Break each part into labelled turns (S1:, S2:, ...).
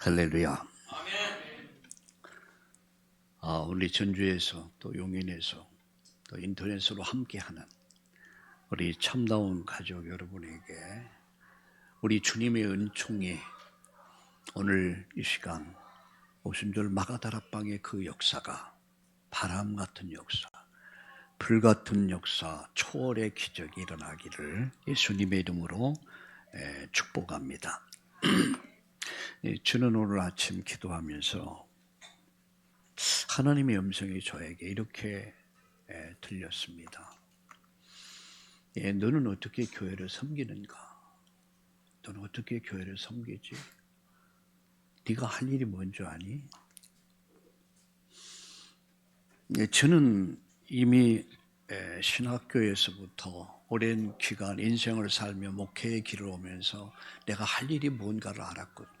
S1: 할렐루야. 우리 전주에서 또 용인에서 또 인터넷으로 함께하는 우리 참다운 가족 여러분에게 우리 주님의 은총이 오늘 이 시간 오순절 마가다락방의 그 역사가 바람 같은 역사, 불 같은 역사, 초월의 기적이 일어나기를 예수님의 이름으로 축복합니다. 저는 오늘 아침 기도하면서 하나님의 음성이 저에게 이렇게 들렸습니다. 너는 어떻게 교회를 섬기는가? 너는 어떻게 교회를 섬기지? 네가 할 일이 뭔지 아니? 저는 이미 신학교에서부터 오랜 기간 인생을 살며 목회의 길을 오면서 내가 할 일이 뭔가를 알았거든요.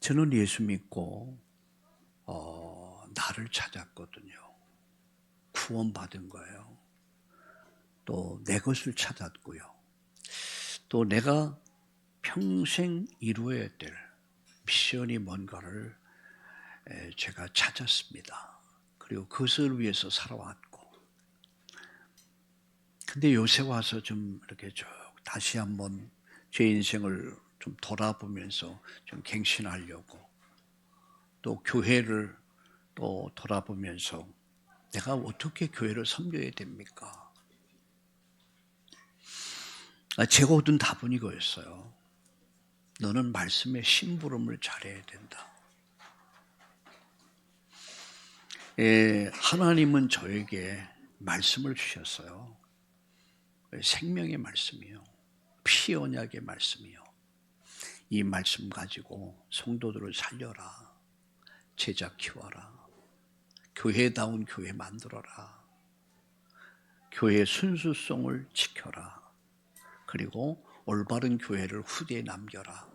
S1: 저는 예수 믿고 나를 찾았거든요. 구원받은 거예요. 또 내 것을 찾았고요. 또 내가 평생 이루어야 될 미션이 뭔가를 제가 찾았습니다. 그리고 그것을 위해서 살아왔고, 근데 요새 와서 좀 이렇게 쭉 다시 한번 제 인생을 좀 돌아보면서 좀 갱신하려고, 또 교회를 또 돌아보면서 내가 어떻게 교회를 섬겨야 됩니까? 제가 얻은 답은 이거였어요. 너는 말씀의 심부름을 잘해야 된다. 하나님은 저에게 말씀을 주셨어요. 생명의 말씀이요, 피 언약의 말씀이요. 이 말씀 가지고 성도들을 살려라, 제자 키워라, 교회다운 교회 만들어라, 교회의 순수성을 지켜라, 그리고 올바른 교회를 후대에 남겨라.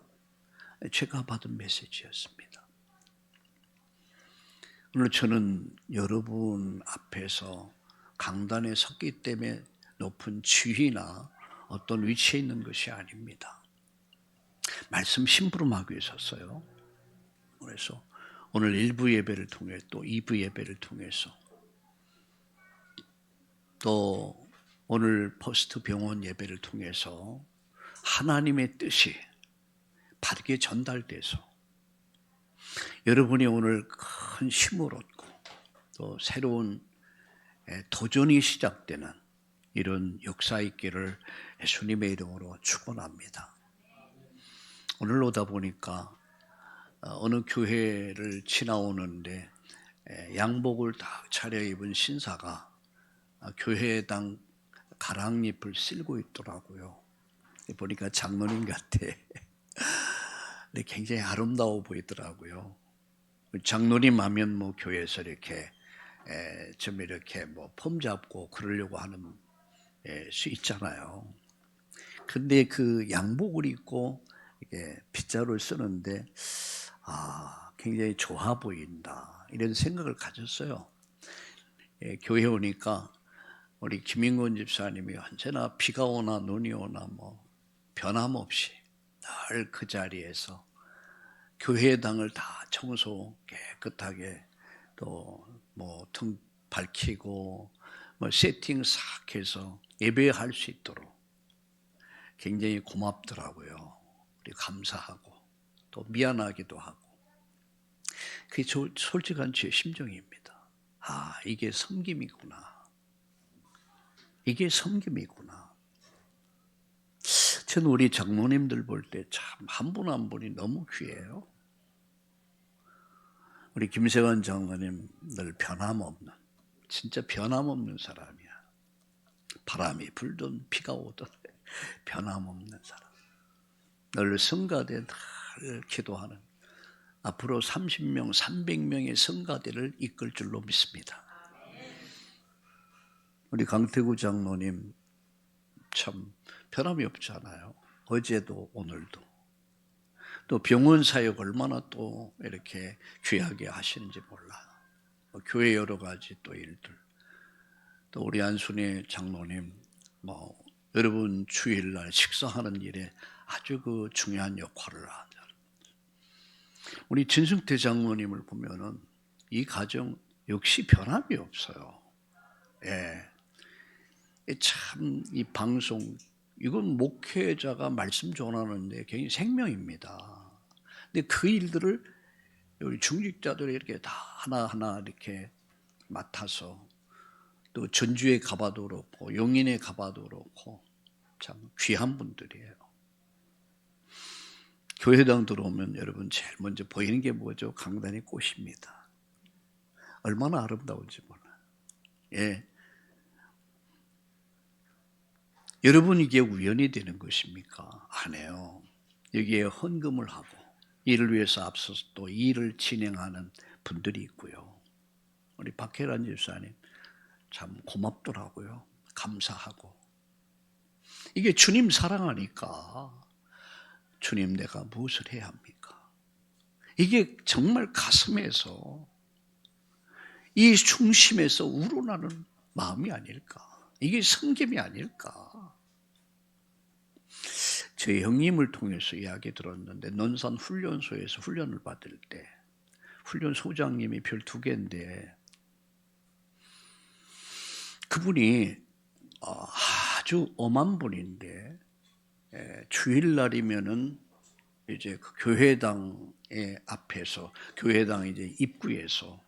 S1: 제가 받은 메시지였습니다. 오늘 저는 여러분 앞에서 강단에 섰기 때문에 높은 지위나 어떤 위치에 있는 것이 아닙니다. 말씀 심부름하기 위해 섰어요. 그래서 오늘 1부 예배를 통해 또 2부 예배를 통해서 또 오늘 퍼스트 병원 예배를 통해서 하나님의 뜻이 바르게 전달돼서 여러분이 오늘 큰 힘을 얻고 또 새로운 도전이 시작되는 이런 역사 있기를 예수님의 이름으로 축원합니다. 오늘 오다 보니까 어느 교회를 지나오는데 양복을 다 차려입은 신사가 교회당 가랑잎을 쓸고 있더라고요. 보니까 장로님 같아. 근데 굉장히 아름다워 보이더라고요. 장로님 하면 뭐 교회에서 이렇게 좀 이렇게 뭐 폼 잡고 그러려고 하는 수 있잖아요. 근데 그 양복을 입고 이게 빗자루를 쓰는데 굉장히 좋아 보인다, 이런 생각을 가졌어요. 교회 오니까 우리 김인권 집사님이 언제나 비가 오나 눈이 오나 뭐 변함없이 늘 그 자리에서 교회당을 다 청소 깨끗하게 또 뭐 등 밝히고 뭐 세팅 싹 해서 예배할 수 있도록 굉장히 고맙더라고요. 우리 감사하고 또 미안하기도 하고, 그게 솔직한 제 심정입니다. 이게 섬김이구나. 이게 섬김이구나. 저는 우리 장로님들 볼 때 참 한 분 한 분이 너무 귀해요. 우리 김세관 장로님 늘 변함없는, 진짜 변함없는 사람이야. 바람이 불든 비가 오든 변함없는 사람. 늘 성가대 늘 기도하는, 앞으로 30명, 300명의 성가대를 이끌 줄로 믿습니다. 우리 강태구 장로님 참 변함이 없잖아요. 어제도 오늘도. 또 병원 사역 얼마나 또 이렇게 귀하게 하시는지 몰라. 교회 여러 가지 또 일들. 또 우리 안순희 장로님, 여러분 주일날 식사하는 일에 아주 그 중요한 역할을 하죠. 우리 진승태 장로님을 보면은 이 가정 역시 변함이 없어요. 예. 참 이 방송 이건 목회자가 말씀 전하는데 굉장히 생명입니다. 근데 그 일들을 우리 중직자들이 이렇게 다 하나하나 이렇게 맡아서 또 전주에 가봐도 그렇고 용인에 가봐도 그렇고 참 귀한 분들이에요. 교회당 들어오면 여러분 제일 먼저 보이는 게 뭐죠? 강단의 꽃입니다. 얼마나 아름다운지 몰라요. 예. 여러분 이게 우연이 되는 것입니까? 아니에요. 여기에 헌금을 하고 이를 위해서 앞서서 또 일을 진행하는 분들이 있고요. 우리 박혜란 집사님 참 고맙더라고요. 감사하고. 이게 주님 사랑하니까 주님 내가 무엇을 해야 합니까? 이게 정말 가슴에서 이 중심에서 우러나는 마음이 아닐까? 이게 섬김이 아닐까? 제 형님을 통해서 이야기 들었는데 논산 훈련소에서 훈련을 받을 때 훈련소장님이 별 2개인데 그분이 아주 엄한 분인데 주일날이면은 이제 그 교회당의 앞에서 교회당 이제 입구에서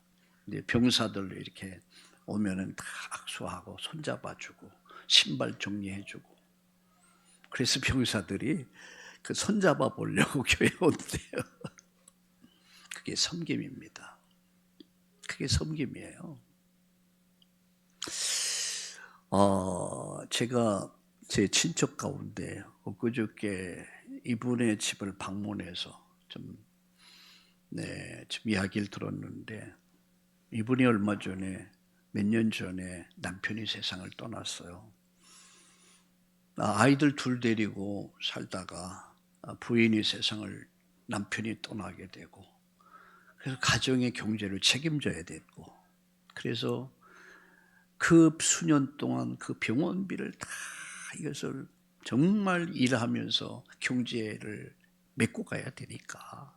S1: 이제 병사들 이렇게 오면은 다 악수하고 손잡아주고 신발 정리해주고 그래서 병사들이 그 손잡아 보려고 교회 온대요. 그게 섬김입니다. 그게 섬김이에요. 제가 제 친척 가운데 엊그저께 이분의 집을 방문해서 좀 이야기를 들었는데 이분이 얼마 전에 몇 년 전에 남편이 세상을 떠났어요. 아이들 2 데리고 살다가 부인이 세상을 남편이 떠나게 되고 그래서 가정의 경제를 책임져야 됐고 그래서 그 수년 동안 그 병원비를 다 이것을 정말 일하면서 경제를 메꿔 가야 되니까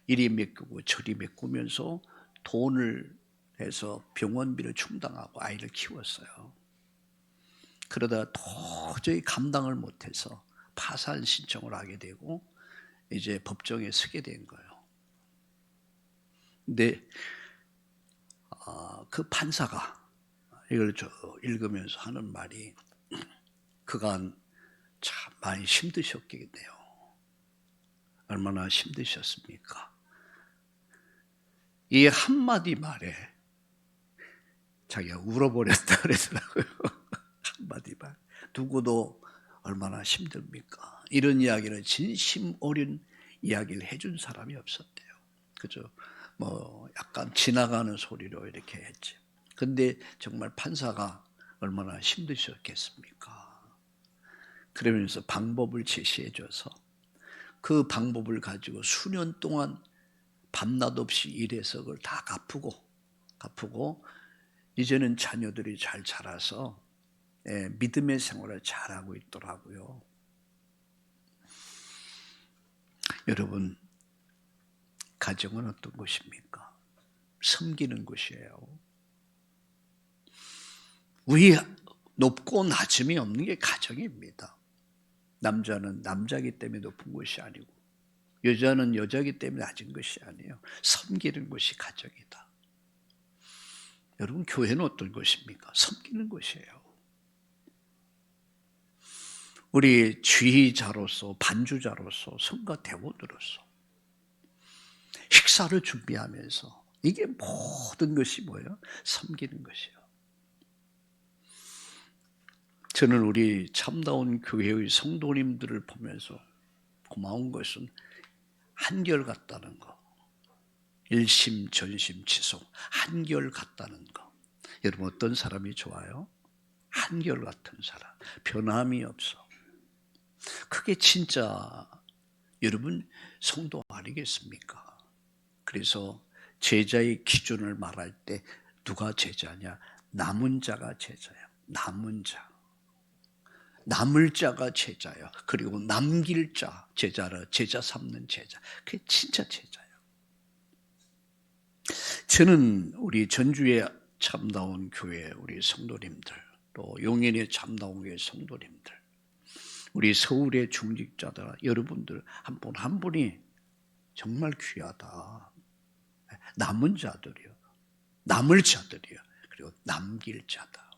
S1: 이리 메꾸고 저리 메꾸면서 돈을 해서 병원비를 충당하고 아이를 키웠어요. 그러다 도저히 감당을 못해서 파산 신청을 하게 되고 이제 법정에 서게 된 거예요. 근데 그 판사가 이걸 읽으면서 하는 말이 그간 참 많이 힘드셨겠네요. 얼마나 힘드셨습니까? 이 한마디 말에 자기가 울어버렸다 그러더라고요. 한마디 말. 누구도 얼마나 힘듭니까? 이런 이야기를 진심 어린 이야기를 해준 사람이 없었대요. 그죠? 뭐 약간 지나가는 소리로 이렇게 했지. 근데 정말 판사가 얼마나 힘드셨겠습니까? 그러면서 방법을 제시해줘서 그 방법을 가지고 수년 동안 밤낮 없이 일해서 그걸 다 갚고 이제는 자녀들이 잘 자라서 믿음의 생활을 잘하고 있더라고요. 여러분, 가정은 어떤 것입니까? 섬기는 것이에요. 위 높고 낮음이 없는 게 가정입니다. 남자는 남자기 때문에 높은 것이 아니고 여자는 여자기 때문에 낮은 것이 아니에요. 섬기는 것이 가정이다. 여러분 교회는 어떤 것입니까? 섬기는 것이에요. 우리 지휘자로서 반주자로서 성가 대원으로서 식사를 준비하면서 이게 모든 것이 뭐예요? 섬기는 것이에요. 저는 우리 참다운 교회의 성도님들을 보면서 고마운 것은 한결같다는 거. 일심전심치속 한결같다는 거. 여러분 어떤 사람이 좋아요? 한결같은 사람. 변함이 없어. 그게 진짜 여러분 성도 아니겠습니까? 그래서 제자의 기준을 말할 때 누가 제자냐? 남은 자가 제자야. 남은 자. 남을 자가 제자요. 그리고 남길 자, 제자라 제자 삼는 제자. 그게 진짜 제자예요. 저는 우리 전주의 참다운 교회 우리 성도님들, 또 용인의 참다운 교회 성도님들, 우리 서울의 중직자들, 여러분들 한 분 한 분이 정말 귀하다. 남은 자들이요. 남을 자들이요. 그리고 남길 자다.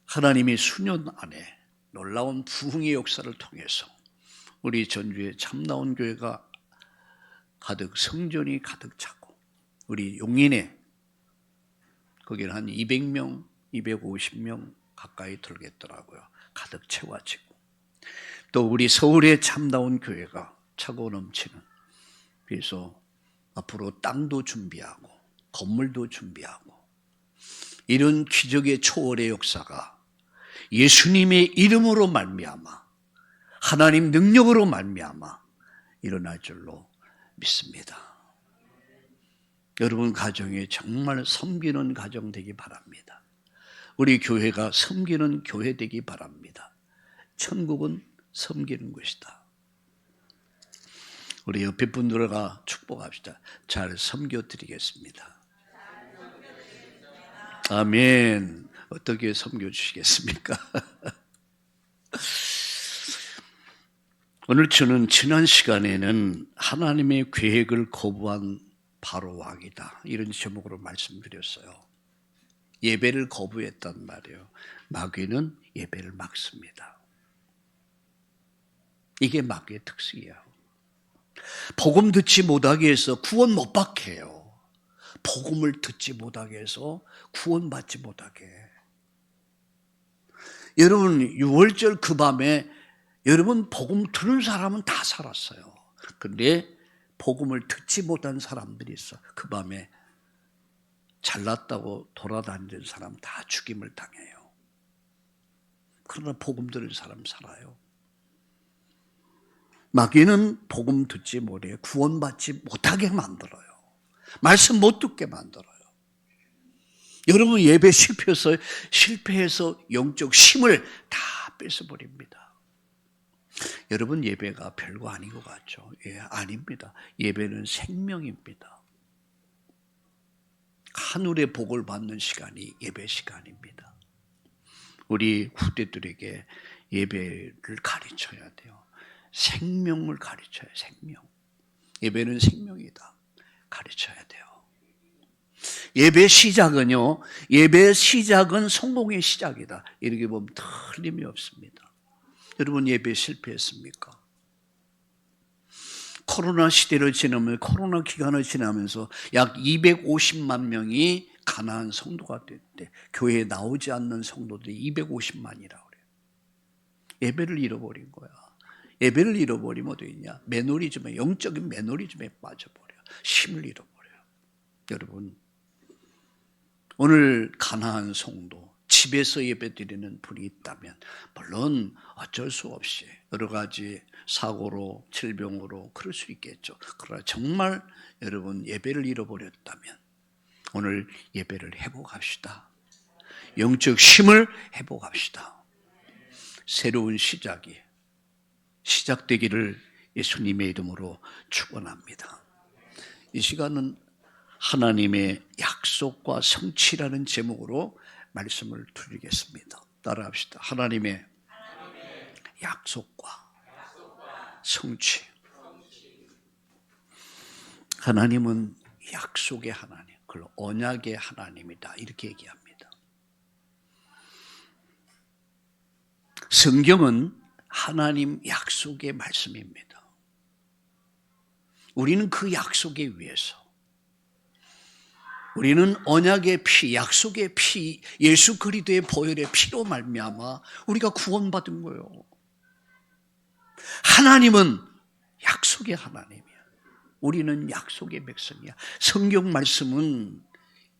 S1: 하나님이 수년 안에 놀라운 부흥의 역사를 통해서 우리 전주의 참나온 교회가 가득, 성전이 가득 차고, 우리 용인에 거기는 한 200명, 250명 가까이 들겠더라고요. 가득 채워지고, 또 우리 서울의 참다운 교회가 차고 넘치는, 그래서 앞으로 땅도 준비하고 건물도 준비하고, 이런 기적의 초월의 역사가 예수님의 이름으로 말미암아, 하나님 능력으로 말미암아 일어날 줄로 믿습니다. 여러분 가정이 정말 섬기는 가정 되기 바랍니다. 우리 교회가 섬기는 교회 되기 바랍니다. 천국은 섬기는 것이다. 우리 옆에 분들과 축복합시다. 잘 섬겨드리겠습니다. 아멘. 어떻게 섬겨주시겠습니까? 오늘 저는 지난 시간에는 하나님의 계획을 거부한 바로 왕이다, 이런 제목으로 말씀드렸어요. 예배를 거부했단 말이에요. 마귀는 예배를 막습니다. 이게 마귀의 특성이에요. 복음 듣지 못하게 해서 구원 못 받게 해요. 복음을 듣지 못하게 해서 구원받지 못하게. 여러분 6월절 그 밤에 여러분 복음 들은 사람은 다 살았어요. 그런데 복음을 듣지 못한 사람들이 있어. 그 밤에 잘났다고 돌아다니는 사람 다 죽임을 당해요. 그러나 복음 들은 사람 살아요. 마귀는 복음 듣지 못해 구원받지 못하게 만들어요. 말씀 못 듣게 만들어요. 여러분 예배 실패해서 영적 힘을 다 뺏어버립니다. 여러분 예배가 별거 아닌 것 같죠? 예, 아닙니다. 예배는 생명입니다. 하늘의 복을 받는 시간이 예배 시간입니다. 우리 후대들에게 예배를 가르쳐야 돼요. 생명을 가르쳐요. 생명. 예배는 생명이다. 가르쳐야 돼요. 예배 시작은요, 예배 시작은 성공의 시작이다. 이렇게 보면 틀림이 없습니다. 여러분 예배 실패했습니까? 코로나 시대를 지나면, 코로나 기간을 지나면서 약 250만 명이 가난한 성도가 됐대. 교회에 나오지 않는 성도들이 250만이라고 그래요. 예배를 잃어버린 거야. 예배를 잃어버리면 어디 있냐? 매너리즘에, 영적인 매너리즘에 빠져버려. 힘을 잃어버려요. 여러분, 오늘 가난한 성도, 집에서 예배드리는 분이 있다면 물론 어쩔 수 없이 여러 가지 사고로, 질병으로 그럴 수 있겠죠. 그러나 정말 여러분 예배를 잃어버렸다면 오늘 예배를 회복합시다. 영적 힘을 회복합시다. 새로운 시작이 시작되기를 예수님의 이름으로 축원합니다. 이 시간은 하나님의 약속과 성취라는 제목으로 말씀을 드리겠습니다. 따라합시다. 하나님의 약속과 성취. 하나님은 약속의 하나님, 그리고 언약의 하나님이다, 이렇게 얘기합니다. 성경은 하나님 약속의 말씀입니다. 우리는 그 약속에 위해서, 우리는 언약의 피, 약속의 피, 예수 그리스도의 보혈의 피로 말미암아 우리가 구원받은 거예요. 하나님은 약속의 하나님이야. 우리는 약속의 백성이야. 성경 말씀은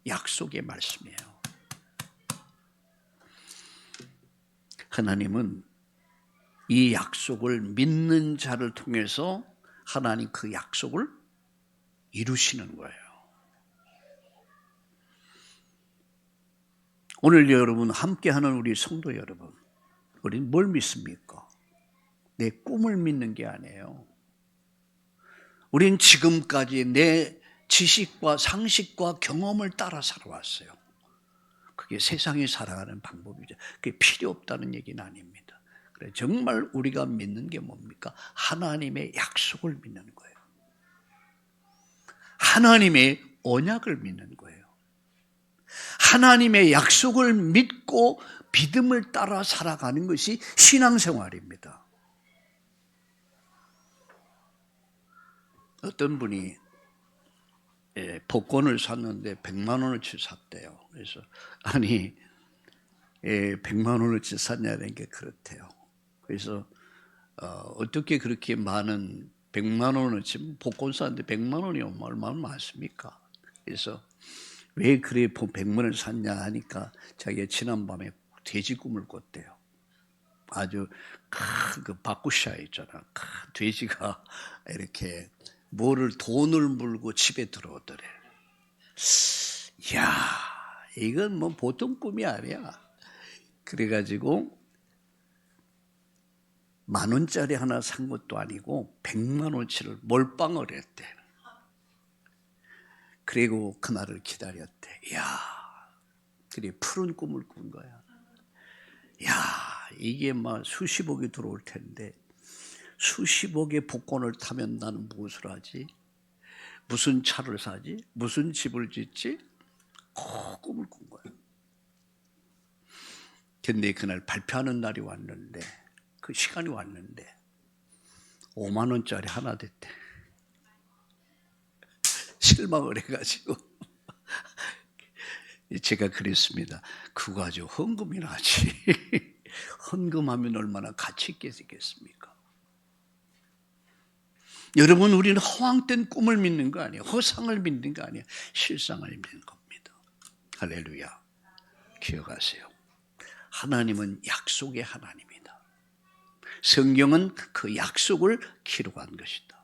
S1: 약속의 말씀이에요. 하나님은 이 약속을 믿는 자를 통해서 하나님 그 약속을 이루시는 거예요. 오늘 여러분 함께하는 우리 성도 여러분, 우리는 뭘 믿습니까? 내 꿈을 믿는 게 아니에요. 우린 지금까지 내 지식과 상식과 경험을 따라 살아왔어요. 그게 세상이 살아가는 방법이죠. 그게 필요 없다는 얘기는 아닙니다. 그래, 정말 우리가 믿는 게 뭡니까? 하나님의 약속을 믿는 거예요. 하나님의 언약을 믿는 거예요. 하나님의 약속을 믿고 믿음을 따라 살아가는 것이 신앙생활입니다. 어떤 분이 복권을 샀는데 100만 원어치 샀대요. 그래서 아니 100만 원어치 샀냐는 게 그렇대요. 그래서 어떻게 그렇게 많은 100만 원어치 복권 샀는데 100만 원이 얼마나 많습니까? 그래서 왜 그래 100만 원을 샀냐 하니까 자기가 지난밤에 돼지 꿈을 꿨대요. 아주 큰 그 바꾸샤 있잖아. 큰 돼지가 이렇게 돈을 물고 집에 들어오더래. 이야, 이건 뭐 보통 꿈이 아니야. 그래가지고 10,000원짜리 하나 산 것도 아니고 100만 원치를 몰빵을 했대. 그리고 그날을 기다렸대. 이야, 그래 푸른 꿈을 꾼 거야. 야, 이게 막 수십억이 들어올 텐데 수십억의 복권을 타면 나는 무엇을 하지? 무슨 차를 사지? 무슨 집을 짓지? 꿈을 꾼 거야. 근데 그날 발표하는 날이 왔는데 그 시간이 왔는데 5만 원짜리 하나 됐대. 실망을 해가지고 제가 그랬습니다. 그거 가지고 헌금이나 하지. 헌금하면 얼마나 가치 있게 되겠습니까? 여러분, 우리는 허황된 꿈을 믿는 거 아니에요. 허상을 믿는 거 아니에요. 실상을 믿는 겁니다. 할렐루야. 기억하세요. 하나님은 약속의 하나님이다. 성경은 그 약속을 기록한 것이다.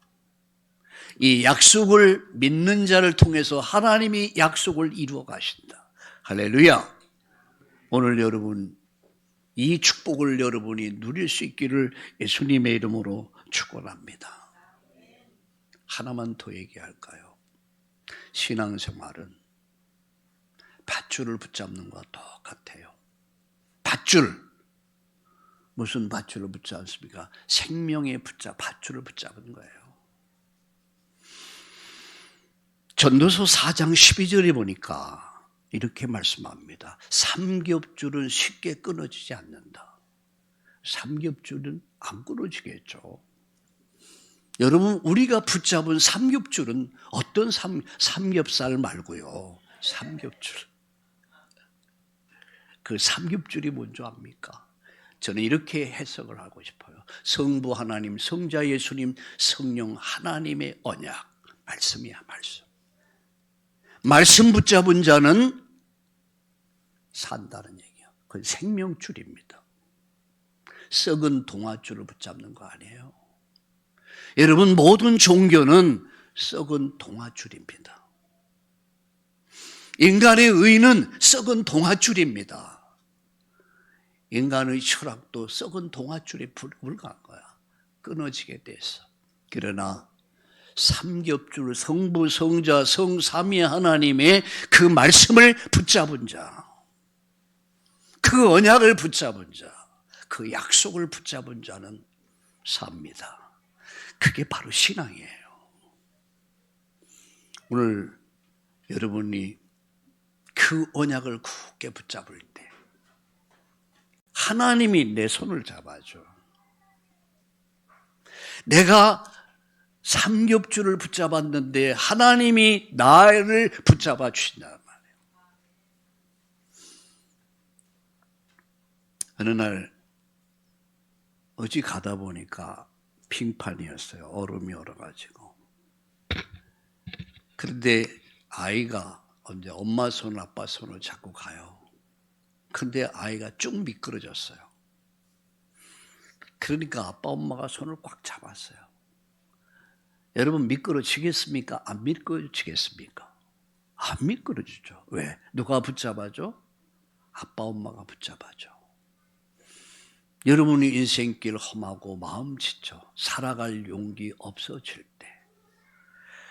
S1: 이 약속을 믿는 자를 통해서 하나님이 약속을 이루어 가신다. 할렐루야. 오늘 여러분 이 축복을 여러분이 누릴 수 있기를 예수님의 이름으로 축원합니다. 하나만 더 얘기할까요? 신앙생활은 밧줄을 붙잡는 것과 똑같아요. 밧줄, 무슨 밧줄을 붙잡습니까? 생명의 밧줄을 붙잡은 거예요. 전도서 4장 12절에 보니까 이렇게 말씀합니다. 삼겹줄은 쉽게 끊어지지 않는다. 삼겹줄은 안 끊어지겠죠. 여러분, 우리가 붙잡은 삼겹줄은 어떤 삼겹살 말고요. 삼겹줄. 그 삼겹줄이 뭔지 압니까? 저는 이렇게 해석을 하고 싶어요. 성부 하나님, 성자 예수님, 성령 하나님의 언약. 말씀이야, 말씀. 말씀 붙잡은 자는 산다는 얘기예요. 그건 생명줄입니다. 썩은 동아줄을 붙잡는 거 아니에요. 여러분, 모든 종교는 썩은 동아줄입니다. 인간의 의는 썩은 동아줄입니다. 인간의 철학도 썩은 동아줄에 불과한 거야. 끊어지게 돼서. 그러나 삼겹줄, 성부, 성자, 성삼위 하나님의 그 말씀을 붙잡은 자, 그 언약을 붙잡은 자, 그 약속을 붙잡은 자는 삽니다. 그게 바로 신앙이에요. 오늘 여러분이 그 언약을 굳게 붙잡을 때 하나님이 내 손을 잡아줘. 내가 삼겹줄을 붙잡았는데 하나님이 나를 붙잡아 주신단 말이에요. 어느 날 어디 가다 보니까 빙판이었어요. 얼음이 얼어가지고. 그런데 아이가 언제 엄마 손, 아빠 손을 잡고 가요. 근데 아이가 쭉 미끄러졌어요. 그러니까 아빠, 엄마가 손을 꽉 잡았어요. 여러분, 미끄러지겠습니까? 안 미끄러지겠습니까? 안 미끄러지죠. 왜? 누가 붙잡아줘? 아빠 엄마가 붙잡아줘. 여러분의 인생길 험하고 마음 지쳐 살아갈 용기 없어질 때,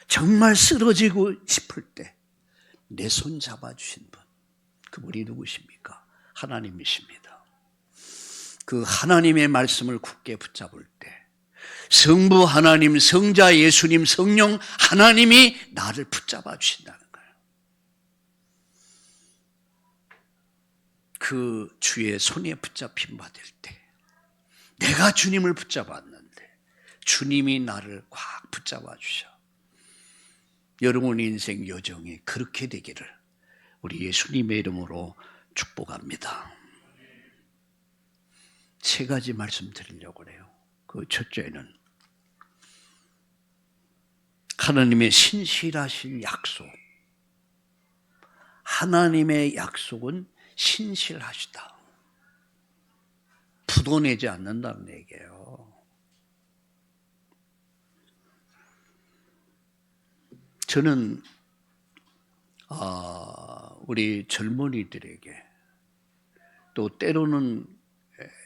S1: 정말 쓰러지고 싶을 때 내 손 잡아주신 분, 그분이 누구십니까? 하나님이십니다. 그 하나님의 말씀을 굳게 붙잡을 때 성부 하나님, 성자 예수님, 성령 하나님이 나를 붙잡아 주신다는 거예요. 그 주의 손에 붙잡힘 받을 때 내가 주님을 붙잡았는데 주님이 나를 꽉 붙잡아 주셔. 여러분의 인생 여정이 그렇게 되기를 우리 예수님의 이름으로 축복합니다. 세 가지 말씀드리려고 해요. 그 첫째는 하나님의 신실하신 약속. 하나님의 약속은 신실하시다. 부도내지 않는다는 얘기예요. 저는 우리 젊은이들에게 또 때로는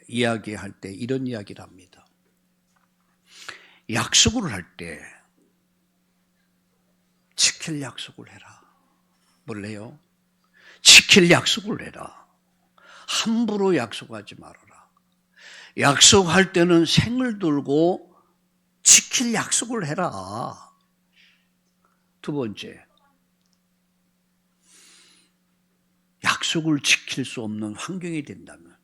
S1: 이야기할 때 이런 이야기를 합니다. 약속을 할 때 지킬 약속을 해라. 뭘래요? 지킬 약속을 해라. 함부로 약속하지 말아라. 약속할 때는 생을 들고 지킬 약속을 해라. 두 번째, 약속을 지킬 수 없는 환경이 된다면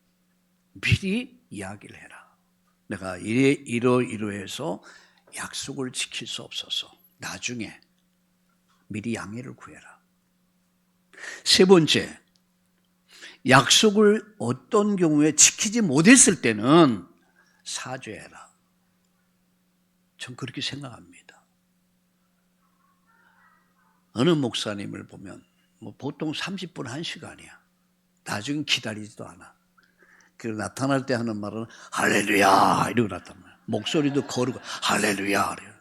S1: 미리 이야기를 해라. 내가 이러해서 약속을 지킬 수 없어서 나중에 미리 양해를 구해라. 세 번째, 약속을 어떤 경우에 지키지 못했을 때는 사죄해라. 전 그렇게 생각합니다. 어느 목사님을 보면 보통 30분 1시간이야. 나중에 기다리지도 않아. 그리고 나타날 때 하는 말은 할렐루야 이러고 나타나요. 목소리도 거르고 할렐루야 그래요.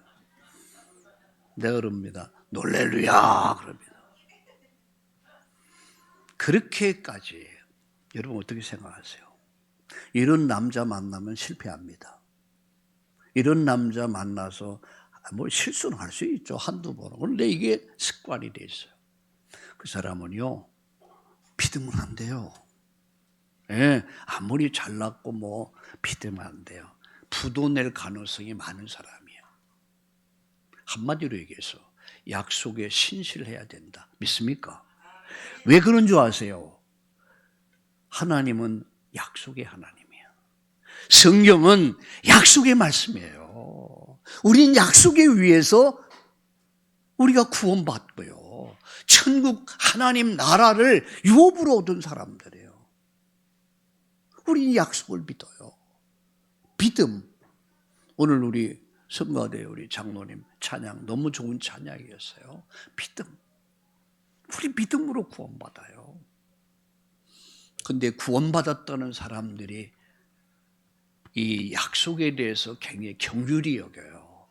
S1: 내가 그럽니다. 놀렐루야 그럽니다. 그렇게까지 여러분 어떻게 생각하세요? 이런 남자 만나면 실패합니다. 이런 남자 만나서 실수는 할 수 있죠. 한두 번은. 그런데 이게 습관이 돼 있어요. 그 사람은요 믿으면 안 돼요. 예, 아무리 잘났고 믿으면 안 돼요. 부도낼 가능성이 많은 사람이에요. 한마디로 얘기해서 약속에 신실해야 된다. 믿습니까? 왜 그런 줄 아세요? 하나님은 약속의 하나님이에요. 성경은 약속의 말씀이에요. 우린 약속에 의해서 우리가 구원받고요. 천국 하나님 나라를 유업으로 얻은 사람들이에요. 우리 약속을 믿어요. 믿음. 오늘 우리 성가대 우리 장로님 찬양 너무 좋은 찬양이었어요. 믿음. 우리 믿음으로 구원받아요. 근데 구원받았다는 사람들이 이 약속에 대해서 굉장히 경휼히 여겨요.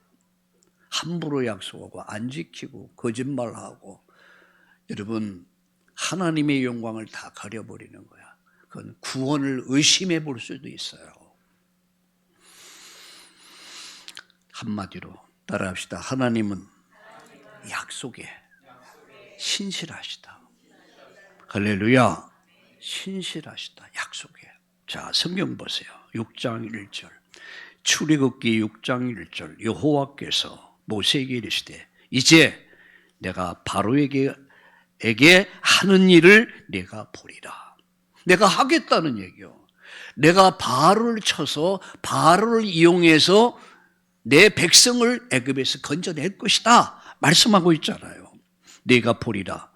S1: 함부로 약속하고 안 지키고 거짓말하고 여러분 하나님의 영광을 다 가려버리는 거야. 그건 구원을 의심해 볼 수도 있어요. 한마디로 따라합시다. 하나님은 약속에 신실하시다. 할렐루야. 신실하시다. 약속에. 자, 성경 보세요. 6장 1절. 출애굽기 6장 1절. 여호와께서 모세에게 이르시되 이제 내가 바로에게 하는 일을 내가 보리라. 내가 하겠다는 얘기요. 내가 바로를 쳐서 바로를 이용해서 내 백성을 애굽에서 건져낼 것이다. 말씀하고 있잖아요. 내가 보리라.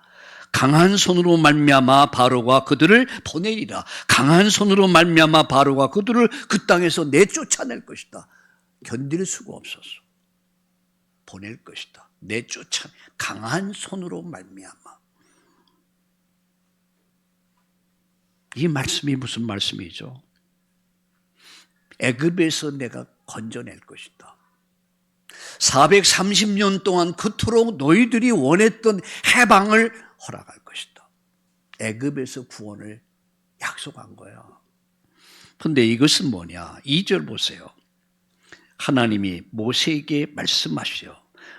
S1: 강한 손으로 말미암아 바로가 그들을 보내리라. 강한 손으로 말미암아 바로가 그들을 그 땅에서 내쫓아낼 것이다. 견딜 수가 없었어. 보낼 것이다. 강한 손으로 말미암아. 이 말씀이 무슨 말씀이죠? 애굽에서 내가 건져낼 것이다. 430년 동안 그토록 너희들이 원했던 해방을 허락할 것이다. 애굽에서 구원을 약속한 거예요. 근데 이것은 뭐냐? 2절 보세요. 하나님이 모세에게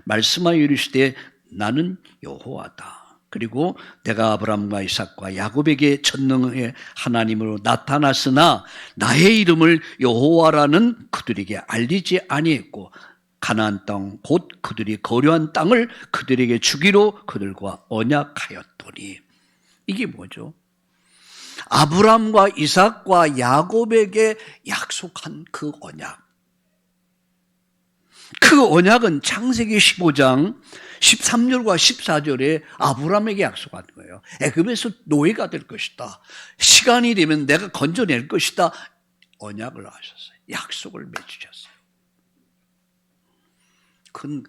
S1: 말씀하여 이르시되 나는 여호와다. 그리고 내가 아브라함과 이삭과 야곱에게 전능의 하나님으로 나타났으나 나의 이름을 여호와라는 그들에게 알리지 아니했고 가나안 땅 곧 그들이 거류한 땅을 그들에게 주기로 그들과 언약하였더니. 이게 뭐죠? 아브라함과 이삭과 야곱에게 약속한 그 언약. 그 언약은 창세기 15장 13절과 14절에 아브라함에게 약속한 거예요. 애굽에서 노예가 될 것이다. 시간이 되면 내가 건져낼 것이다. 언약을 하셨어요. 약속을 맺으셨어요. 그건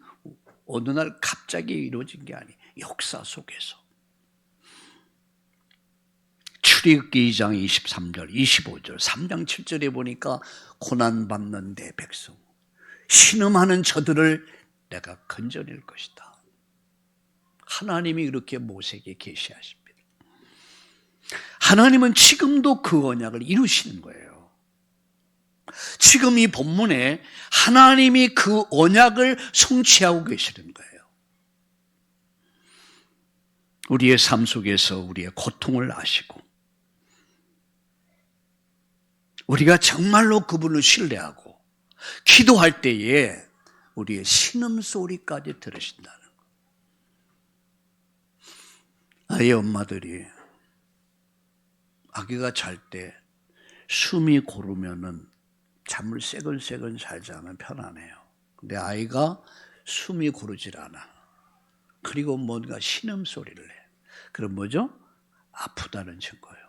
S1: 어느 날 갑자기 이루어진 게 아니에요. 역사 속에서. 출애굽기 2장 23절, 25절, 3장 7절에 보니까 고난받는 내 백성, 신음하는 저들을 내가 건져낼 것이다. 하나님이 이렇게 모세에게 계시하십니다. 하나님은 지금도 그 언약을 이루시는 거예요. 지금 이 본문에 하나님이 그 언약을 성취하고 계시는 거예요. 우리의 삶 속에서 우리의 고통을 아시고 우리가 정말로 그분을 신뢰하고 기도할 때에 우리의 신음소리까지 들으신다는 것. 아이 엄마들이 아기가 잘 때 숨이 고르면은 잠을 새근새근 자면 편하네요. 근데 아이가 숨이 고르질 않아. 그리고 뭔가 신음소리를 해. 그럼 뭐죠? 아프다는 증거예요.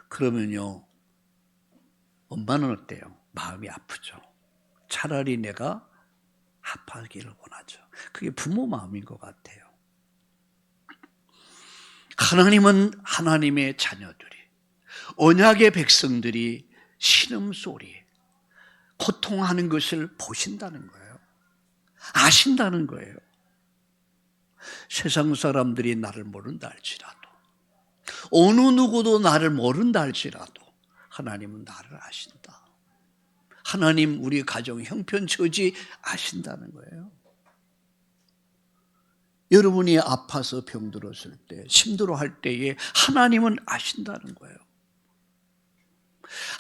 S1: 그러면요, 엄마는 어때요? 마음이 아프죠. 차라리 내가 아파하기를 원하죠. 그게 부모 마음인 것 같아요. 하나님은 하나님의 자녀들이, 언약의 백성들이 신음소리, 고통하는 것을 보신다는 거예요. 아신다는 거예요. 세상 사람들이 나를 모른다 할지라도, 어느 누구도 나를 모른다 할지라도 하나님은 나를 아신다. 하나님 우리 가정 형편처지 아신다는 거예요. 여러분이 아파서 병들었을 때, 힘들어할 때에 하나님은 아신다는 거예요.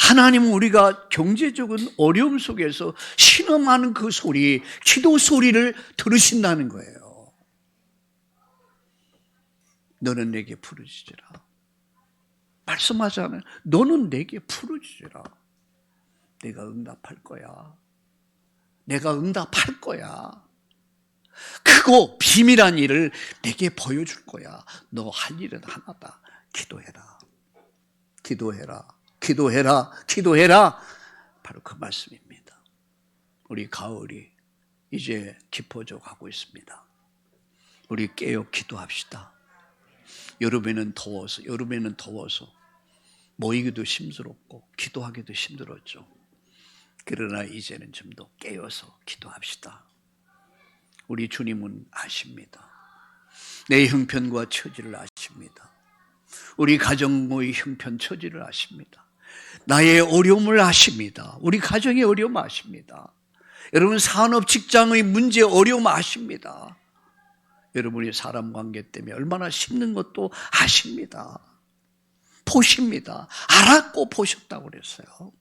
S1: 하나님은 우리가 경제적인 어려움 속에서 신음하는 그 소리, 기도 소리를 들으신다는 거예요. 너는 내게 부르짖으라. 말씀하잖아요. 너는 내게 부르짖으라. 내가 응답할 거야. 내가 응답할 거야. 크고 비밀한 일을 내게 보여줄 거야. 너 할 일은 하나다. 기도해라. 기도해라. 기도해라. 기도해라. 바로 그 말씀입니다. 우리 가을이 이제 깊어져 가고 있습니다. 우리 깨어 기도합시다. 여름에는 더워서 모이기도 힘들었고 기도하기도 힘들었죠. 그러나 이제는 좀 더 깨어서 기도합시다. 우리 주님은 아십니다. 내 형편과 처지를 아십니다. 우리 가정의 형편 처지를 아십니다. 나의 어려움을 아십니다. 우리 가정의 어려움 아십니다. 여러분 산업 직장의 문제 어려움 아십니다. 여러분이 사람 관계 때문에 얼마나 힘든 것도 아십니다. 보십니다. 알았고 보셨다고 그랬어요.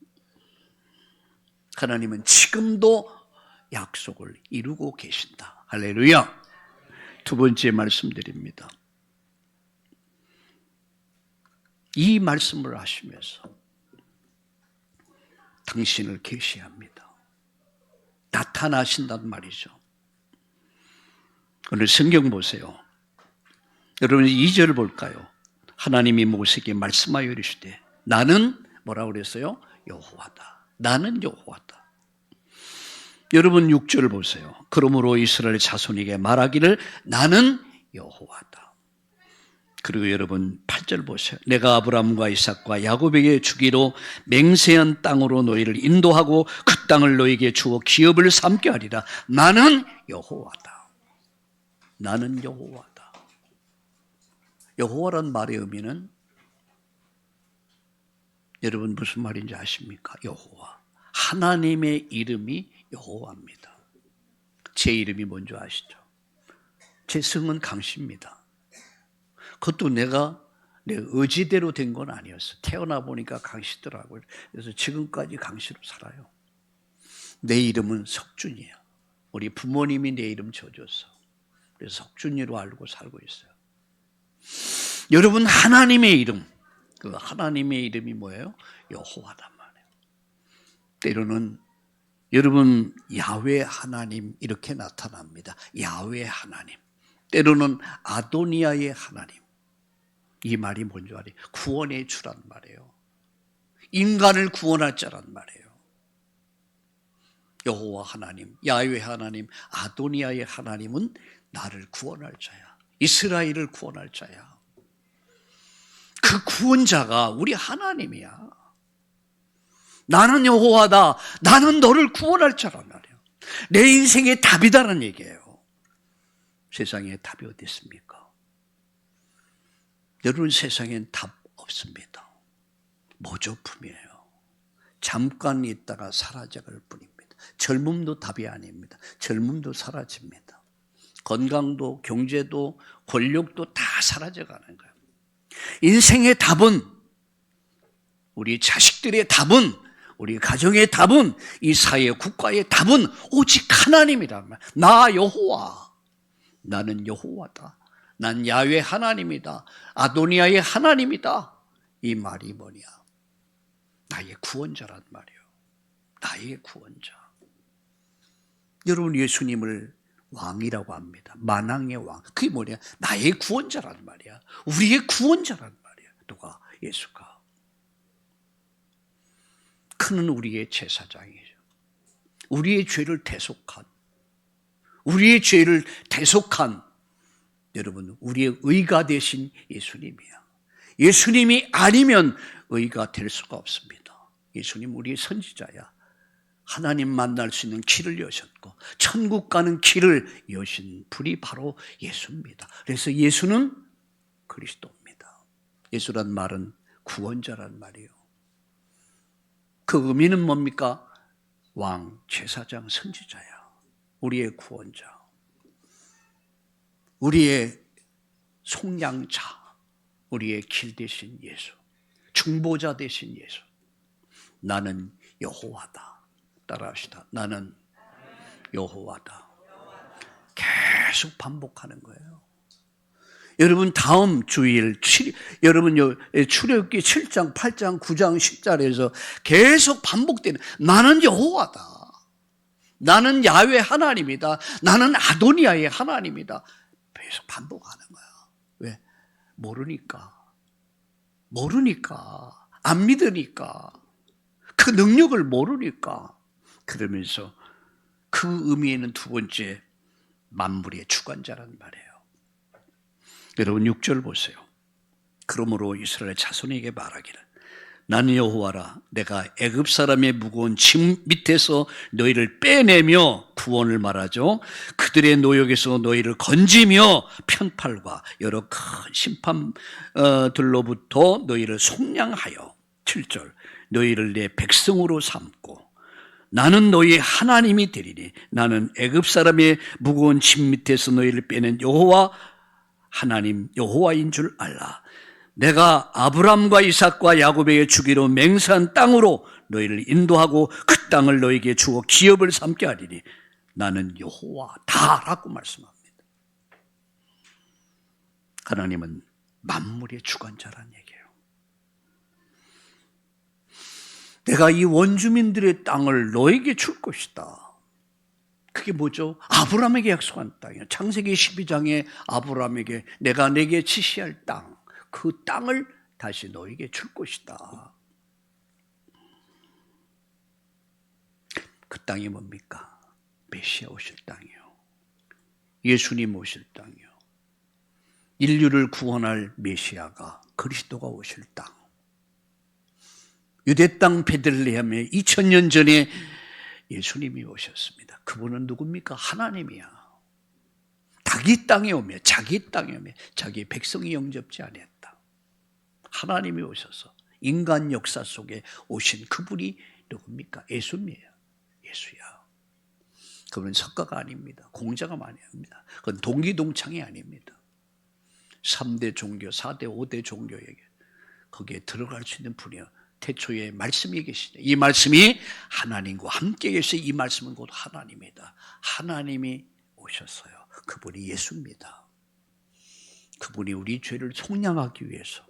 S1: 하나님은 지금도 약속을 이루고 계신다. 할렐루야. 두 번째 말씀드립니다. 이 말씀을 하시면서 당신을 계시합니다. 나타나신단 말이죠. 오늘 성경 보세요. 여러분 2절을 볼까요? 하나님이 모세에게 말씀하여 이르시되 나는 뭐라고 그랬어요? 여호와다. 나는 여호와다. 여러분 6절을 보세요. 그러므로 이스라엘 자손에게 말하기를 나는 여호와다. 그리고 여러분 8절 보세요. 내가 아브라함과 이삭과 야곱에게 주기로 맹세한 땅으로 너희를 인도하고 그 땅을 너희에게 주어 기업을 삼게 하리라. 나는 여호와다. 나는 여호와다. 여호와란 말의 의미는 여러분 무슨 말인지 아십니까? 여호와. 하나님의 이름이 여호와입니다. 제 이름이 뭔지 아시죠? 제 성은 강씨입니다. 그것도 내 의지대로 된 건 아니었어. 태어나 보니까 강씨더라고요. 그래서 지금까지 강씨로 살아요. 내 이름은 석준이야. 우리 부모님이 내 이름 지어줬어. 그래서 석준이로 알고 살고 있어요. 여러분, 하나님의 이름, 그 하나님의 이름이 뭐예요? 여호와란 말이에요. 때로는 여러분, 야훼 하나님 이렇게 나타납니다. 야훼 하나님. 때로는 아도니아의 하나님. 이 말이 뭔지 알아요? 구원의 주란 말이에요. 인간을 구원할 자란 말이에요. 여호와 하나님, 야훼 하나님, 아도니아의 하나님은 나를 구원할 자야. 이스라엘을 구원할 자야. 그 구원자가 우리 하나님이야. 나는 여호와다. 나는 너를 구원할 자란 말이에요. 내 인생의 답이다라는 얘기예요. 세상에 답이 어디 있습니까? 여러분, 세상엔 답 없습니다. 모조품이에요. 잠깐 있다가 사라져갈 뿐입니다. 젊음도 답이 아닙니다. 젊음도 사라집니다. 건강도 경제도 권력도 다 사라져가는 거예요. 인생의 답은, 우리 자식들의 답은, 우리 가정의 답은, 이 사회 국가의 답은 오직 하나님이란 말이에요. 나 여호와. 나는 여호와다. 난 야훼 하나님이다. 아도니아의 하나님이다. 이 말이 뭐냐? 나의 구원자란 말이에요. 나의 구원자. 여러분, 예수님을 왕이라고 합니다. 만왕의 왕. 그게 뭐냐? 나의 구원자란 말이야. 우리의 구원자란 말이야. 누가? 예수가. 그는 우리의 제사장이죠. 우리의 죄를 대속한, 여러분, 우리의 의가 되신 예수님이야. 예수님이 아니면 의가 될 수가 없습니다. 예수님 우리의 선지자야. 하나님 만날 수 있는 길을 여셨고 천국 가는 길을 여신 분이 바로 예수입니다. 그래서 예수는 그리스도입니다. 예수란 말은 구원자란 말이에요. 그 의미는 뭡니까? 왕, 제사장, 선지자야. 우리의 구원자. 우리의 속량자, 우리의 길 되신 예수, 중보자 되신 예수. 나는 여호와다. 따라합시다. 나는 여호와다. 계속 반복하는 거예요. 여러분, 다음 주일 여러분 출애굽기 7장, 8장, 9장, 10절에서 계속 반복되는, 나는 여호와다. 나는 야훼 하나님이다. 나는 아도니아의 하나님이다. 계속 반복하는 거야. 왜? 모르니까. 안 믿으니까. 그 능력을 모르니까. 그러면서 그 의미에는 두 번째, 만물의 주관자란 말이에요. 여러분 6절 보세요. 그러므로 이스라엘 자손에게 말하기를, 나는 여호와라. 내가 애굽 사람의 무거운 짐 밑에서 너희를 빼내며, 구원을 말하죠, 그들의 노역에서 너희를 건지며 편팔과 여러 큰 심판들로부터 너희를 속량하여, 7절, 너희를 내 백성으로 삼고 나는 너희의 하나님이 되리니 나는 애굽 사람의 무거운 짐 밑에서 너희를 빼낸 여호와 하나님 여호와인 줄 알라. 내가 아브람과 이삭과 야곱에게 주기로 맹세한 땅으로 너희를 인도하고 그 땅을 너희에게 주어 기업을 삼게 하리니 나는 여호와다라고 말씀합니다. 하나님은 만물의 주관자란 얘기예요. 내가 이 원주민들의 땅을 너에게 줄 것이다. 그게 뭐죠? 아브라함에게 약속한 땅이에요. 창세기 12장에 아브라함에게 내가 내게 지시할 땅, 그 땅을 다시 너에게 줄 것이다. 그 땅이 뭡니까? 메시아 오실 땅이요. 예수님 오실 땅이요. 인류를 구원할 메시아가, 그리스도가 오실 땅. 유대 땅 베들레헴에 2000년 전에 예수님이 오셨습니다. 그분은 누굽니까? 하나님이야. 자기 땅에 오며 자기 백성이 영접지 않았다. 하나님이 오셔서 인간 역사 속에 오신 그분이 누굽니까? 예수님이에요. 예수야. 그분은 석가가 아닙니다. 공자가 아닙니다. 그건 동기동창이 아닙니다. 3대 종교, 4대, 5대 종교에게 거기에 들어갈 수 있는 분이요. 태초에 말씀이 계시네. 이 말씀이 하나님과 함께 계셔. 이 말씀은 곧 하나님이다. 하나님이 오셨어요. 그분이 예수입니다. 그분이 우리 죄를 속량하기 위해서,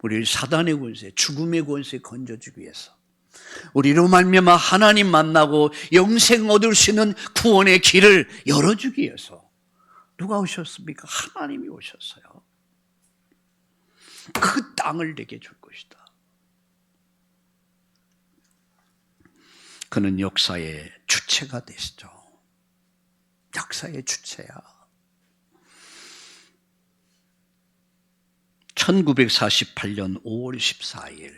S1: 우리를 사단의 권세, 죽음의 권세에 건져주기 위해서, 우리로 말미암아 하나님 만나고 영생 얻을 수 있는 구원의 길을 열어주기 위해서 누가 오셨습니까? 하나님이 오셨어요. 그 땅을 내게 줄 것이다. 그는 역사의 주체가 되시죠. 역사의 주체야. 1948년 5월 14일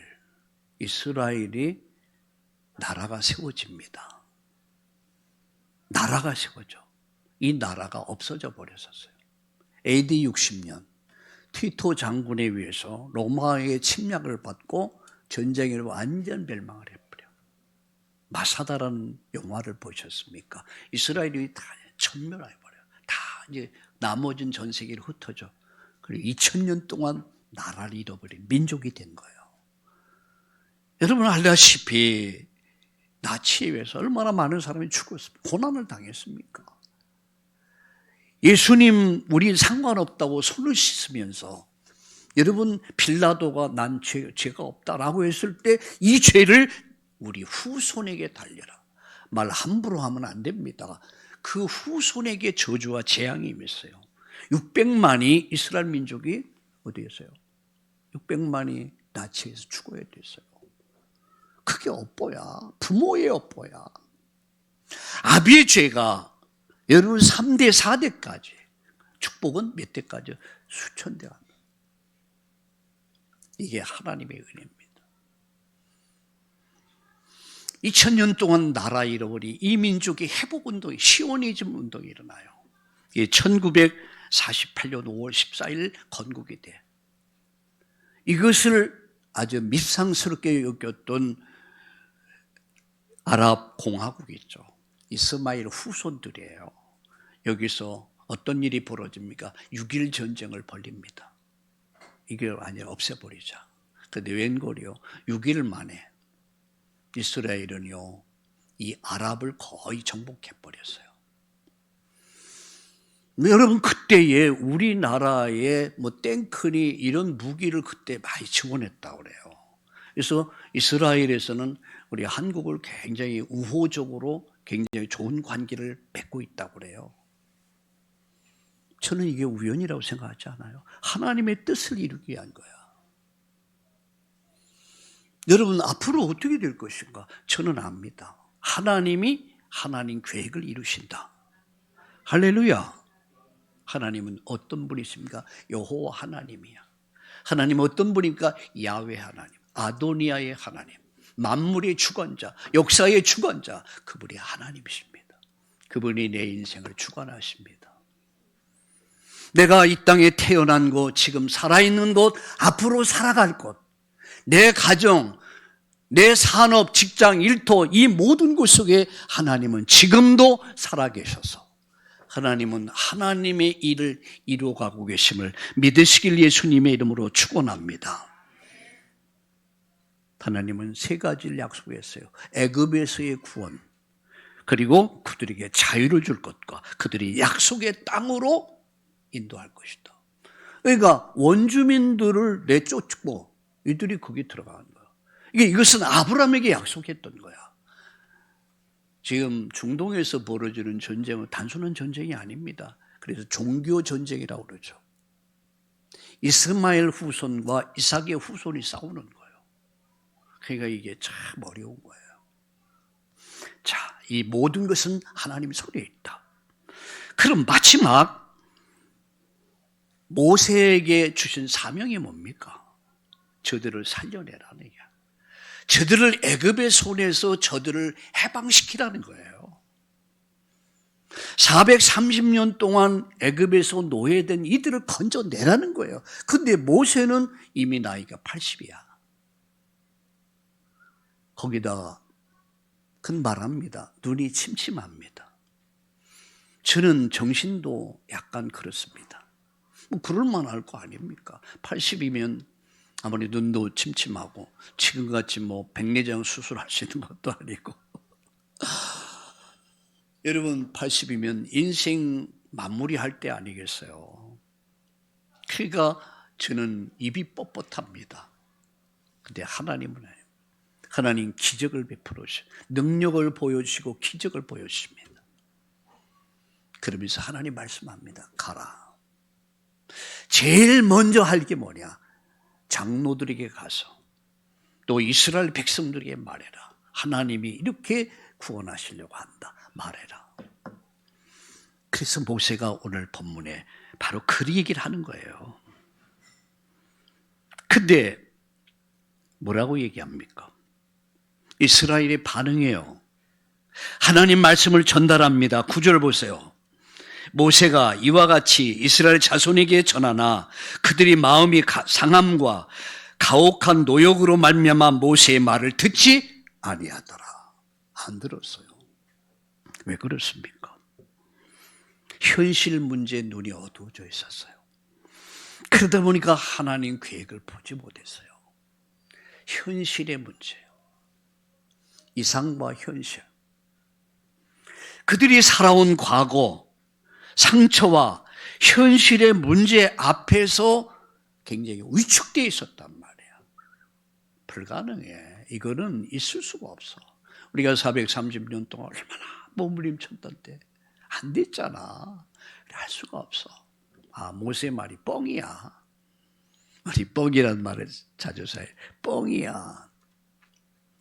S1: 이스라엘이 나라가 세워집니다. 나라가 세워져. 이 나라가 없어져 버렸었어요. AD 60년 티토 장군에 의해서 로마의 침략을 받고 전쟁에 완전 멸망을 해버려. 마사다라는 영화를 보셨습니까? 이스라엘이 다 천멸해버려. 다 이제 나머진 전 세계를 흩어져. 그리고 2000년 동안 나라를 잃어버린 민족이 된 거예요. 여러분 알다시피 나치에 의해서 얼마나 많은 사람이 죽었습니까? 고난을 당했습니까? 예수님 우리 상관없다고 손을 씻으면서 여러분 빌라도가 난 죄가 없다라고 했을 때 이 죄를 우리 후손에게 달려라. 말 함부로 하면 안 됩니다. 그 후손에게 저주와 재앙이 임했어요. 600만이 이스라엘 민족이 어디였어요? 600만이 나치에서 죽어야 됐어요. 그게 업보야. 부모의 업보야. 아비의 죄가 여러분 3대 4대까지, 축복은 몇 대까지? 수천 대가. 이게 하나님의 은혜입니다. 2000년 동안 나라 잃어버린 이 민족의 회복운동이, 시오니즘 운동이 일어나요. 이게 1948년 5월 14일 건국이 돼. 이것을 아주 밉상스럽게 여겼던 아랍 공화국이 있죠. 이스마일 후손들이에요. 여기서 어떤 일이 벌어집니까? 6.1 전쟁을 벌립니다. 이걸 완전히 없애버리자. 그런데 웬걸요? 6일 만에 이스라엘은요, 이 아랍을 거의 정복해버렸어요. 여러분 그때에 우리나라에 뭐 탱크니 이런 무기를 그때 많이 지원했다고 그래요. 그래서 이스라엘에서는 우리 한국을 굉장히 우호적으로 굉장히 좋은 관계를 맺고 있다고 그래요. 저는 이게 우연이라고 생각하지 않아요. 하나님의 뜻을 이루기 위한 거야. 여러분 앞으로 어떻게 될 것인가? 저는 압니다. 하나님이 하나님 계획을 이루신다. 할렐루야. 하나님은 어떤 분이십니까? 여호와 하나님이야. 하나님은 어떤 분입니까? 야훼 하나님, 아도니아의 하나님, 만물의 주관자, 역사의 주관자, 그분이 하나님이십니다. 그분이 내 인생을 주관하십니다. 내가 이 땅에 태어난 곳, 지금 살아있는 곳, 앞으로 살아갈 곳, 내 가정, 내 산업, 직장, 일터, 이 모든 곳 속에 하나님은 지금도 살아계셔서 하나님은 하나님의 일을 이루어가고 계심을 믿으시길 예수님의 이름으로 축원합니다. 하나님은 세 가지를 약속했어요. 애굽에서의 구원, 그리고 그들에게 자유를 줄 것과 그들이 약속의 땅으로 인도할 것이다. 그러니까 원주민들을 내쫓고 이들이 거기 들어가는 거야. 이것은 아브라함에게 약속했던 거야. 지금 중동에서 벌어지는 전쟁은 단순한 전쟁이 아닙니다. 그래서 종교 전쟁이라고 그러죠. 이스마엘 후손과 이삭의 후손이 싸우는 거예요. 그러니까 이게 참 어려운 거예요. 자, 이 모든 것은 하나님 손에 있다. 그럼 마지막 모세에게 주신 사명이 뭡니까? 저들을 살려내라는 얘기야. 저들을 애굽의 손에서 저들을 해방시키라는 거예요. 430년 동안 애굽에서 노예된 이들을 건져내라는 거예요. 근데 모세는 이미 나이가 80이야. 거기다가 큰 바랍니다. 눈이 침침합니다. 저는 정신도 약간 그렇습니다. 뭐 그럴 만할 거 아닙니까? 80이면 아무리 눈도 침침하고 지금같이 뭐 백내장 수술하시는 것도 아니고 여러분 80이면 인생 마무리할 때 아니겠어요? 그러니까 저는 입이 뻣뻣합니다. 근데 하나님은 하나님 기적을 베풀어 주시고 능력을 보여주시고 기적을 보여주십니다. 그러면서 하나님 말씀합니다. 가라. 제일 먼저 할 게 뭐냐? 장로들에게 가서 또 이스라엘 백성들에게 말해라. 하나님이 이렇게 구원하시려고 한다. 말해라. 그래서 모세가 오늘 본문에 바로 그 얘기를 하는 거예요. 근데 뭐라고 얘기합니까? 이스라엘이 반응해요. 하나님 말씀을 전달합니다. 9절 보세요. 모세가 이와 같이 이스라엘 자손에게 전하나 그들이 마음이 상함과 가혹한 노역으로 말미암아 모세의 말을 듣지 아니하더라. 안 들었어요. 왜 그렇습니까? 현실 문제에 눈이 어두워져 있었어요. 그러다 보니까 하나님 계획을 보지 못했어요. 현실의 문제예요. 이상과 현실. 그들이 살아온 과거, 상처와 현실의 문제 앞에서 굉장히 위축되어 있었단 말이에요. 불가능해. 이거는 있을 수가 없어. 우리가 430년 동안 얼마나 몸부림쳤던 때 안 됐잖아. 할 수가 없어. 아, 모세 말이 뻥이야. 우리 뻥이란 말을 자주 써요. 뻥이야.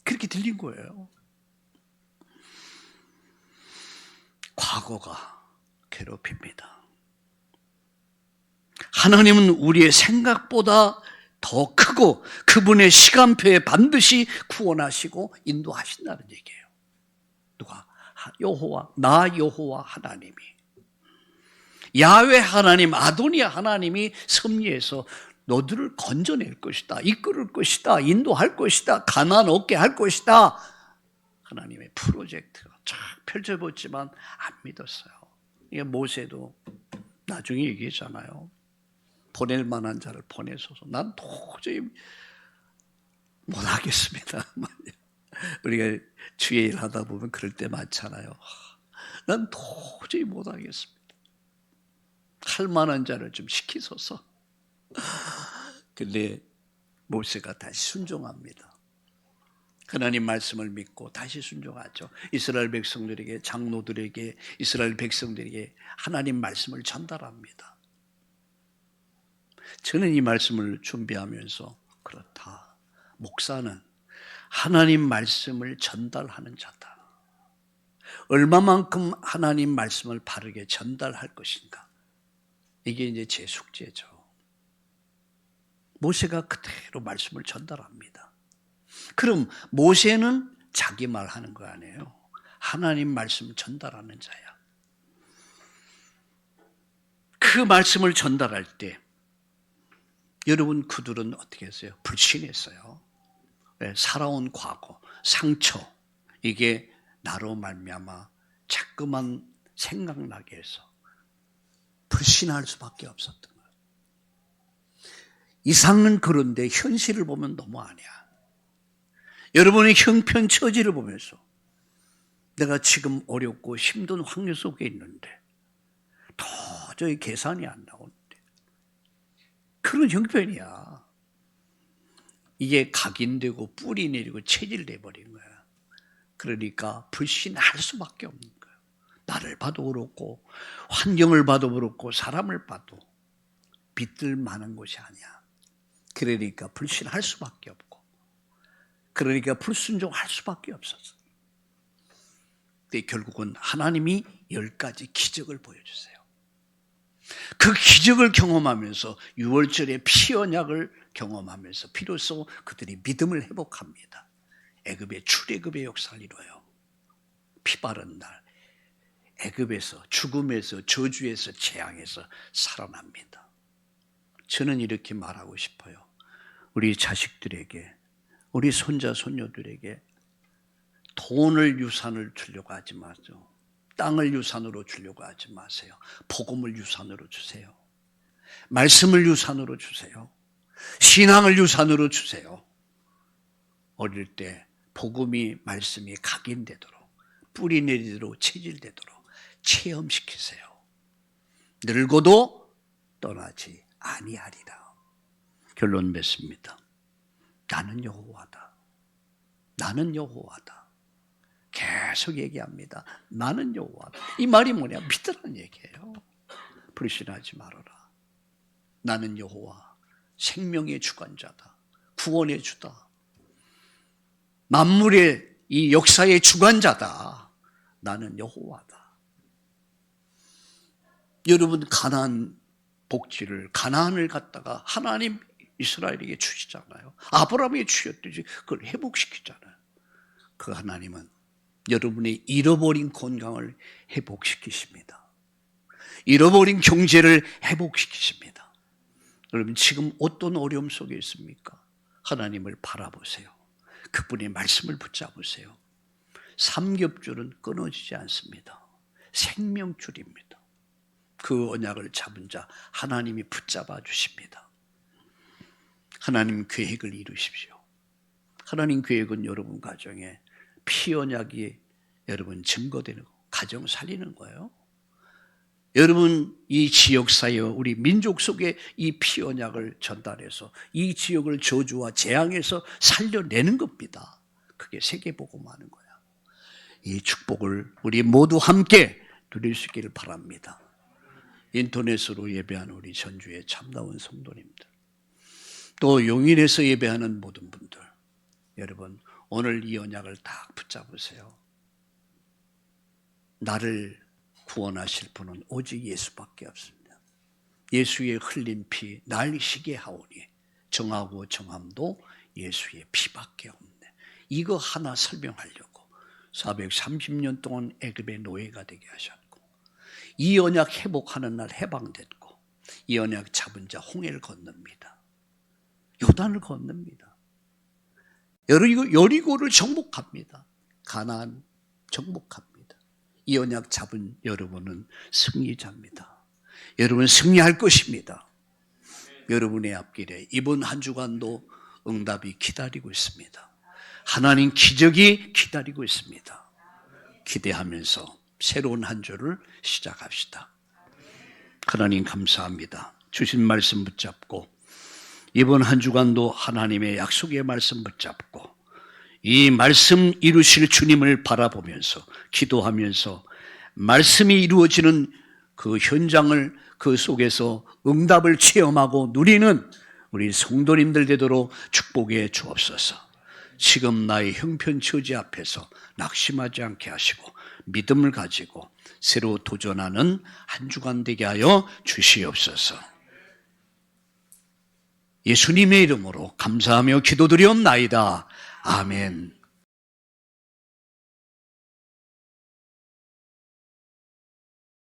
S1: 그렇게 들린 거예요. 과거가 괴롭힙니다. 하나님은 우리의 생각보다 더 크고 그분의 시간표에 반드시 구원하시고 인도하신다는 얘기예요. 누가? 여호와, 나 여호와 하나님이. 야훼 하나님, 아도니아 하나님이 섭리해서 너들을 건져낼 것이다. 이끌을 것이다. 인도할 것이다. 가난 얻게 할 것이다. 하나님의 프로젝트가 쫙 펼쳐졌지만 안 믿었어요. 이게 모세도 나중에 얘기했잖아요. 보낼 만한 자를 보내소서. 난 도저히 못하겠습니다. 우리가 주의 일 하다 보면 그럴 때 많잖아요. 난 도저히 못하겠습니다. 할 만한 자를 좀 시키소서. 근데 모세가 다시 순종합니다. 하나님 말씀을 믿고 다시 순종하죠. 이스라엘 백성들에게, 장로들에게, 이스라엘 백성들에게 하나님 말씀을 전달합니다. 저는 이 말씀을 준비하면서 그렇다. 목사는 하나님 말씀을 전달하는 자다. 얼마만큼 하나님 말씀을 바르게 전달할 것인가. 이게 이제 제 숙제죠. 모세가 그대로 말씀을 전달합니다. 그럼 모세는 자기 말 하는 거 아니에요. 하나님 말씀 전달하는 자야. 그 말씀을 전달할 때 여러분 그들은 어떻게 했어요? 불신했어요. 살아온 과거, 상처, 이게 나로 말미암아 자꾸만 생각나게 해서 불신할 수밖에 없었던 거예요. 이상은 그런데 현실을 보면 너무 아니야. 여러분의 형편 처지를 보면서 내가 지금 어렵고 힘든 환경 속에 있는데 도저히 계산이 안 나오는데 그런 형편이야. 이게 각인되고 뿌리 내리고 체질돼 버린 거야. 그러니까 불신할 수밖에 없는 거예요. 나를 봐도 그렇고 환경을 봐도 그렇고 사람을 봐도 믿을 만한 것이 아니야. 그러니까 불신할 수밖에 없고 그러니까 불순종할 수밖에 없었어. 근데 결국은 하나님이 10가지 기적을 보여주세요. 그 기적을 경험하면서 6월절의 피 언약을 경험하면서 비로소 그들이 믿음을 회복합니다. 애굽의 출애굽의 역사를 이뤄요. 피 바른 날 애굽에서 죽음에서 저주에서 재앙에서 살아납니다. 저는 이렇게 말하고 싶어요. 우리 자식들에게 우리 손자 손녀들에게 돈을 유산을 주려고 하지 마세요. 땅을 유산으로 주려고 하지 마세요. 복음을 유산으로 주세요. 말씀을 유산으로 주세요. 신앙을 유산으로 주세요. 어릴 때 복음이 말씀이 각인되도록 뿌리 내리도록 체질되도록 체험시키세요. 늙어도 떠나지 아니하리라. 결론 맺습니다. 나는 여호와다. 나는 여호와다. 계속 얘기합니다. 나는 여호와다. 이 말이 뭐냐? 믿으라는 얘기예요. 불신하지 말아라. 나는 여호와, 생명의 주관자다. 구원의 주다. 만물의 이 역사의 주관자다. 나는 여호와다. 여러분 가나안 복지를, 가나안을 갖다가 하나님 이스라엘에게 주시잖아요. 아브라함에게 주셨듯이 그걸 회복시키잖아요. 그 하나님은 여러분의 잃어버린 건강을 회복시키십니다. 잃어버린 경제를 회복시키십니다. 여러분 지금 어떤 어려움 속에 있습니까? 하나님을 바라보세요. 그분의 말씀을 붙잡으세요. 삼겹줄은 끊어지지 않습니다. 생명줄입니다. 그 언약을 잡은 자 하나님이 붙잡아 주십니다. 하나님 계획을 이루십시오. 하나님 계획은 여러분 가정에 피 언약이 여러분 증거되는 거, 가정 살리는 거예요. 여러분 이 지역사회 우리 민족 속에 이 피 언약을 전달해서 이 지역을 저주와 재앙에서 살려내는 겁니다. 그게 세계복음하는 거야. 이 축복을 우리 모두 함께 누릴 수 있기를 바랍니다. 인터넷으로 예배하는 우리 전주의 참다운 성도님들, 또 용인에서 예배하는 모든 분들, 여러분 오늘 이 언약을 딱 붙잡으세요. 나를 구원하실 분은 오직 예수밖에 없습니다. 예수의 흘린 피 날 희게 하오니 정하고 정함도 예수의 피밖에 없네. 이거 하나 설명하려고 430년 동안 애굽의 노예가 되게 하셨고, 이 언약 회복하는 날 해방됐고, 이 언약 잡은 자 홍해를 건넙니다. 요단을 건넙니다. 여리고를 정복합니다. 가나안 정복합니다. 이 언약 잡은 여러분은 승리자입니다. 여러분 승리할 것입니다. 여러분의 앞길에 이번 한 주간도 응답이 기다리고 있습니다. 하나님 기적이 기다리고 있습니다. 기대하면서 새로운 한 주를 시작합시다. 하나님 감사합니다. 주신 말씀 붙잡고 이번 한 주간도 하나님의 약속의 말씀 붙잡고 이 말씀 이루실 주님을 바라보면서 기도하면서 말씀이 이루어지는 그 현장을 그 속에서 응답을 체험하고 누리는 우리 성도님들 되도록 축복해 주옵소서. 지금 나의 형편 처지 앞에서 낙심하지 않게 하시고 믿음을 가지고 새로 도전하는 한 주간 되게 하여 주시옵소서. 예수님의 이름으로 감사하며 기도드리옵나이다. 아멘.